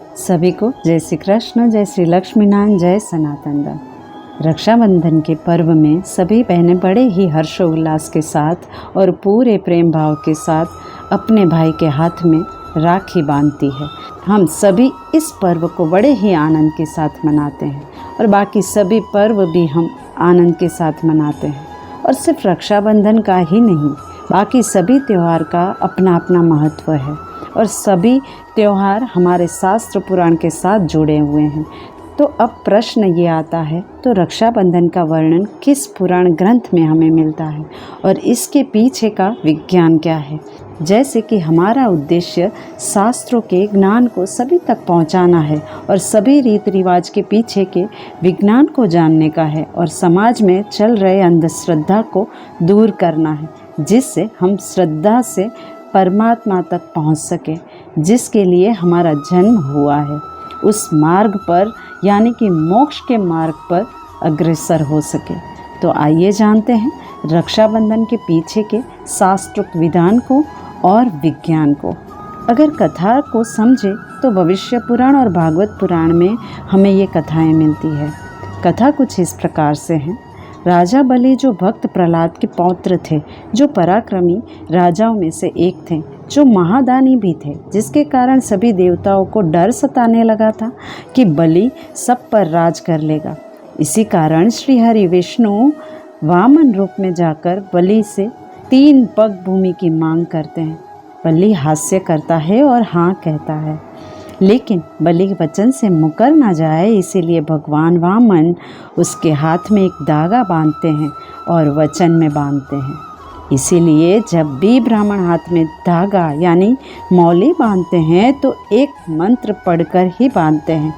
सभी को जय श्री कृष्ण, जय श्री लक्ष्मीनारायण, जय सनातन धर्म। रक्षाबंधन के पर्व में सभी बहनें बड़े ही हर्षोल्लास के साथ और पूरे प्रेम भाव के साथ अपने भाई के हाथ में राखी बांधती है। हम सभी इस पर्व को बड़े ही आनंद के साथ मनाते हैं और बाकी सभी पर्व भी हम आनंद के साथ मनाते हैं। और सिर्फ रक्षाबंधन का ही नहीं, बाकी सभी त्यौहार का अपना अपना महत्व है और सभी त्यौहार हमारे शास्त्र पुराण के साथ जुड़े हुए हैं। तो अब प्रश्न ये आता है, तो रक्षाबंधन का वर्णन किस पुराण ग्रंथ में हमें मिलता है और इसके पीछे का विज्ञान क्या है? जैसे कि हमारा उद्देश्य शास्त्रों के ज्ञान को सभी तक पहुंचाना है और सभी रीति रिवाज के पीछे के विज्ञान को जानने का है और समाज में चल रहे अंधश्रद्धा को दूर करना है, जिससे हम श्रद्धा से परमात्मा तक पहुंच सके, जिसके लिए हमारा जन्म हुआ है। उस मार्ग पर यानी कि मोक्ष के मार्ग पर अग्रसर हो सके। तो आइए जानते हैं रक्षाबंधन के पीछे के शास्त्रोक्त विधान को और विज्ञान को। अगर कथा को समझे तो भविष्य पुराण और भागवत पुराण में हमें ये कथाएं मिलती है। कथा कुछ इस प्रकार से हैं। राजा बलि जो भक्त प्रहलाद के पौत्र थे, जो पराक्रमी राजाओं में से एक थे, जो महादानी भी थे, जिसके कारण सभी देवताओं को डर सताने लगा था कि बलि सब पर राज कर लेगा। इसी कारण श्री हरि विष्णु वामन रूप में जाकर बलि से 3 पग भूमि की मांग करते हैं। बलि हास्य करता है और हाँ कहता है, लेकिन बलि के वचन से मुकर ना जाए, इसीलिए भगवान वामन उसके हाथ में एक धागा बांधते हैं और वचन में बांधते हैं। इसीलिए जब भी ब्राह्मण हाथ में धागा यानी मौली बांधते हैं तो एक मंत्र पढ़कर ही बांधते हैं।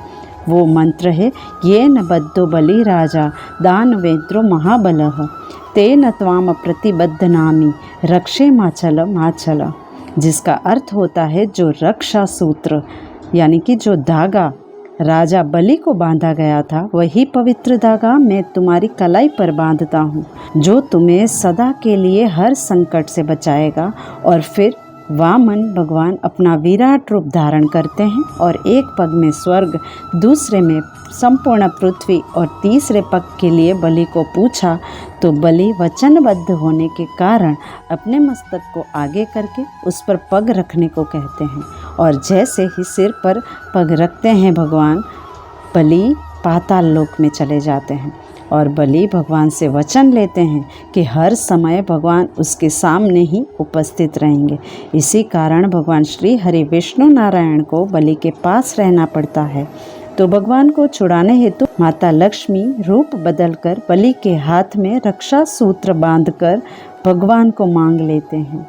वो मंत्र है, ये न बद्धो बलि राजा दानवेन्द्रो महाबलः तेन त्वाम प्रतिबद्धनामि रक्षे माचल माचल, जिसका अर्थ होता है जो रक्षा सूत्र यानी कि जो धागा राजा बलि को बांधा गया था, वही पवित्र धागा मैं तुम्हारी कलाई पर बांधता हूँ, जो तुम्हें सदा के लिए हर संकट से बचाएगा। और फिर वामन भगवान अपना विराट रूप धारण करते हैं और एक पग में स्वर्ग, दूसरे में संपूर्ण पृथ्वी और तीसरे पग के लिए बलि को पूछा, तो बलि वचनबद्ध होने के कारण अपने मस्तक को आगे करके उस पर पग रखने को कहते हैं। और जैसे ही सिर पर पग रखते हैं भगवान, बलि पाताल लोक में चले जाते हैं और बलि भगवान से वचन लेते हैं कि हर समय भगवान उसके सामने ही उपस्थित रहेंगे। इसी कारण भगवान श्री हरि विष्णु नारायण को बलि के पास रहना पड़ता है। तो भगवान को छुड़ाने हेतु माता लक्ष्मी रूप बदलकर बलि के हाथ में रक्षा सूत्र बांधकर भगवान को मांग लेते हैं।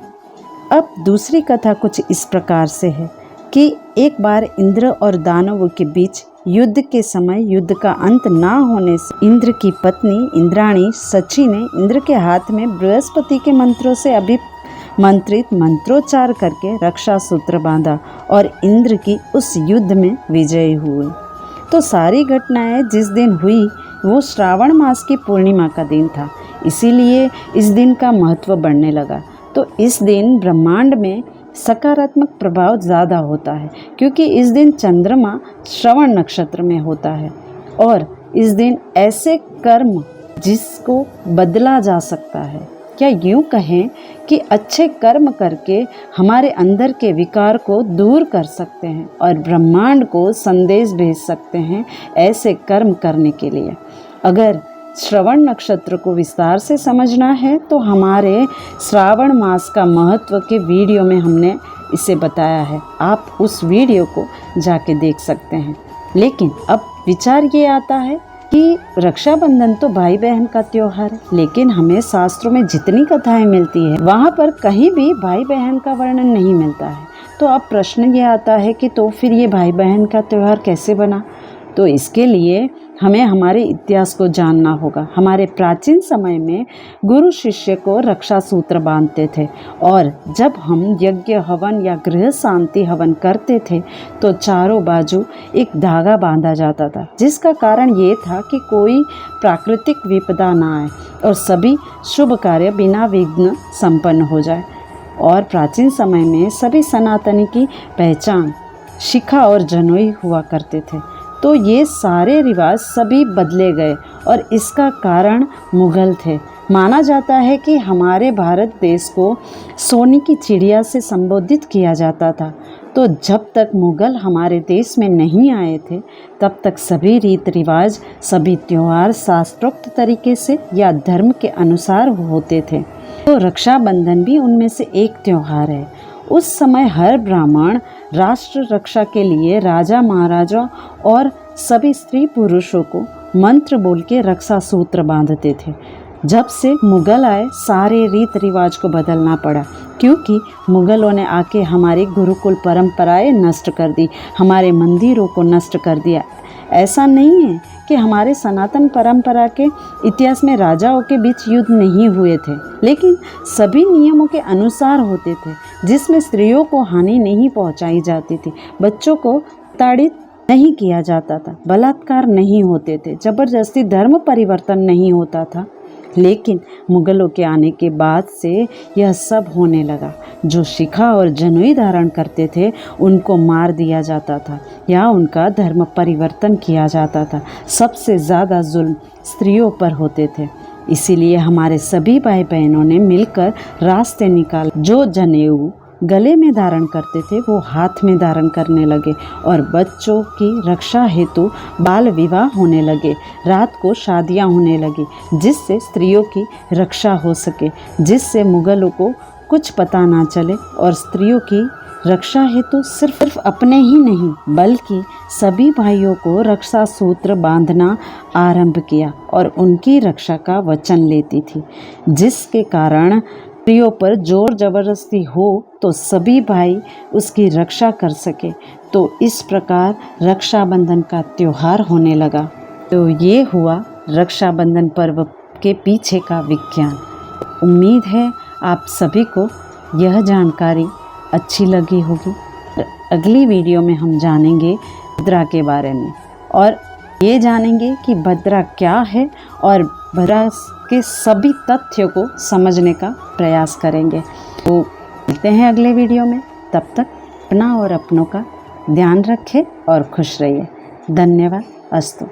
अब दूसरी कथा कुछ इस प्रकार से है कि एक बार इंद्र और दानवों के बीच युद्ध के समय युद्ध का अंत ना होने से इंद्र की पत्नी इंद्राणी सची ने इंद्र के हाथ में बृहस्पति के मंत्रों से अभिमंत्रित मंत्रोच्चार करके रक्षा सूत्र बांधा और इंद्र की उस युद्ध में विजयी हुए। तो सारी घटनाएं जिस दिन हुई वो श्रावण मास की पूर्णिमा का दिन था, इसीलिए इस दिन का महत्व बढ़ने लगा। तो इस दिन ब्रह्मांड में सकारात्मक प्रभाव ज़्यादा होता है, क्योंकि इस दिन चंद्रमा श्रवण नक्षत्र में होता है और इस दिन ऐसे कर्म जिसको बदला जा सकता है, क्या यूँ कहें कि अच्छे कर्म करके हमारे अंदर के विकार को दूर कर सकते हैं और ब्रह्मांड को संदेश भेज सकते हैं ऐसे कर्म करने के लिए। अगर श्रवण नक्षत्र को विस्तार से समझना है तो हमारे श्रावण मास का महत्व के वीडियो में हमने इसे बताया है, आप उस वीडियो को जाके देख सकते हैं। लेकिन अब विचार ये आता है कि रक्षाबंधन तो भाई बहन का त्योहार है, लेकिन हमें शास्त्रों में जितनी कथाएं मिलती है वहाँ पर कहीं भी भाई बहन का वर्णन नहीं मिलता है। तो अब प्रश्न ये आता है कि तो फिर ये भाई बहन का त्यौहार कैसे बना? तो इसके लिए हमें हमारे इतिहास को जानना होगा। हमारे प्राचीन समय में गुरु शिष्य को रक्षा सूत्र बांधते थे और जब हम यज्ञ हवन या गृह शांति हवन करते थे तो चारों बाजू एक धागा बांधा जाता था, जिसका कारण ये था कि कोई प्राकृतिक विपदा ना आए और सभी शुभ कार्य बिना विघ्न संपन्न हो जाए। और प्राचीन समय में सभी सनातनी की पहचान शिखा और जनेऊ हुआ करते थे। तो ये सारे रिवाज सभी बदले गए और इसका कारण मुग़ल थे। माना जाता है कि हमारे भारत देश को सोने की चिड़िया से संबोधित किया जाता था। तो जब तक मुग़ल हमारे देश में नहीं आए थे तब तक सभी रीत रिवाज, सभी त्यौहार शास्त्रोक्त तरीके से या धर्म के अनुसार होते थे। तो रक्षाबंधन भी उनमें से एक त्यौहार है। उस समय हर ब्राह्मण राष्ट्र रक्षा के लिए राजा महाराजा और सभी स्त्री पुरुषों को मंत्र बोल के रक्षा सूत्र बांधते थे। जब से मुग़ल आए सारे रीत रिवाज को बदलना पड़ा, क्योंकि मुग़लों ने आके हमारी गुरुकुल परंपराएं नष्ट कर दी, हमारे मंदिरों को नष्ट कर दिया। ऐसा नहीं है कि हमारे सनातन परंपरा के इतिहास में राजाओं के बीच युद्ध नहीं हुए थे, लेकिन सभी नियमों के अनुसार होते थे, जिसमें स्त्रियों को हानि नहीं पहुंचाई जाती थी, बच्चों को ताड़ित नहीं किया जाता था, बलात्कार नहीं होते थे, जबरदस्ती धर्म परिवर्तन नहीं होता था। लेकिन मुग़लों के आने के बाद से यह सब होने लगा। जो शिखा और जनेऊ धारण करते थे उनको मार दिया जाता था या उनका धर्म परिवर्तन किया जाता था। सबसे ज़्यादा जुल्म स्त्रियों पर होते थे। इसीलिए हमारे सभी भाई बहनों ने मिलकर रास्ते निकाल, जो जनेऊ गले में धारण करते थे वो हाथ में धारण करने लगे और बच्चों की रक्षा हेतु बाल विवाह होने लगे, रात को शादियां होने लगी, जिससे स्त्रियों की रक्षा हो सके, जिससे मुग़लों को कुछ पता ना चले और स्त्रियों की रक्षा हेतु सिर्फ अपने ही नहीं बल्कि सभी भाइयों को रक्षा सूत्र बांधना आरंभ किया और उनकी रक्षा का वचन लेती थी, जिसके कारण स्त्रियों पर जोर जबरदस्ती हो तो सभी भाई उसकी रक्षा कर सके। तो इस प्रकार रक्षाबंधन का त्यौहार होने लगा। तो ये हुआ रक्षाबंधन पर्व के पीछे का विज्ञान। उम्मीद है आप सभी को यह जानकारी अच्छी लगी होगी। अगली वीडियो में हम जानेंगे भद्रा के बारे में और ये जानेंगे कि भद्रा क्या है और भद्रा के सभी तथ्यों को समझने का प्रयास करेंगे। तो मिलते हैं अगले वीडियो में। तब तक अपना और अपनों का ध्यान रखें और खुश रहिए। धन्यवाद। अस्तु।